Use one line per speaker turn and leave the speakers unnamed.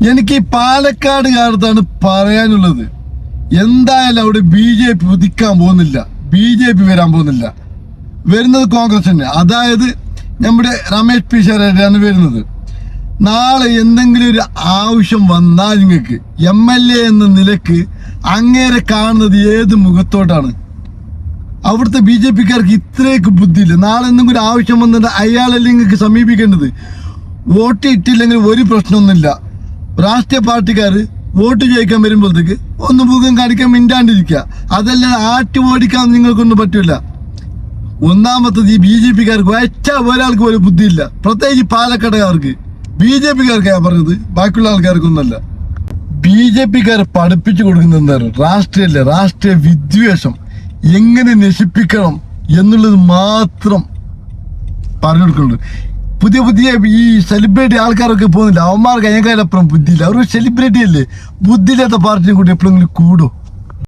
എനിക്ക് ഈ പാലക്കാട് കാലത്താണ് പറയാനുള്ളത്. എന്തായാലും അവിടെ BJP ഉദിക്കാൻ പോകുന്നില്ല, BJP വരാൻ പോകുന്നില്ല. വരുന്നത് കോൺഗ്രസ് തന്നെ. അതായത് നമ്മുടെ രമേശ് പിഷാരടിയാണ് വരുന്നത്. നാളെ എന്തെങ്കിലും ഒരു ആവശ്യം വന്നാൽ നിങ്ങൾക്ക് MLA എന്ന നിലക്ക് അങ്ങേരെ കാണുന്നത് ഏത് മുഖത്തോട്ടാണ്? അവിടുത്തെ BJPക്കാർക്ക് ഇത്രയൊക്കെ ബുദ്ധിയില്ല. നാളെ എന്തെങ്കിലും ഒരു ആവശ്യം വന്നിട്ട് അയാളല്ലേ നിങ്ങൾക്ക് സമീപിക്കേണ്ടത്. വോട്ട് ഇട്ടില്ലെങ്കിൽ ഒരു പ്രശ്നമൊന്നുമില്ല. രാഷ്ട്രീയ പാർട്ടിക്കാർ വോട്ട് ചോദിക്കാൻ വരുമ്പോഴത്തേക്ക് ഒന്ന് മുഖം കാണിക്കാൻ മിണ്ടാണ്ടിരിക്കുക. അതല്ലാതെ ആറ്റ് ഓടിക്കാൻ നിങ്ങൾക്കൊന്നും പറ്റില്ല. ഒന്നാമത്തത് ഈ BJPക്കാർക്ക് ഒറ്റ ഒരാൾക്ക് പോലും ബുദ്ധിയില്ല. പ്രത്യേകിച്ച് പാലക്കാടുകാർക്ക്. BJPക്കാർക്കാണ് പറഞ്ഞത്, ബാക്കിയുള്ള ആൾക്കാർക്കൊന്നല്ല. BJPക്കാർ പഠിപ്പിച്ചു കൊടുക്കുന്നത് എന്തായാലും രാഷ്ട്രീയമല്ല, രാഷ്ട്രീയ വിദ്വേഷം എങ്ങനെ നശിപ്പിക്കണം എന്നുള്ളത് മാത്രം പറഞ്ഞു കൊടുക്കുന്നുണ്ട്. പുതിയ പുതിയ ഈ സെലിബ്രിറ്റി ആൾക്കാരൊക്കെ പോകുന്നില്ല, അവന്മാർക്ക് അതിനേക്കാളപ്പുറം ബുദ്ധിയില്ല. അവർ സെലിബ്രിറ്റി അല്ലേ, ബുദ്ധിയില്ലാത്ത പാർട്ടിനെ കൂടി എപ്പോഴെങ്കിലും കൂടും.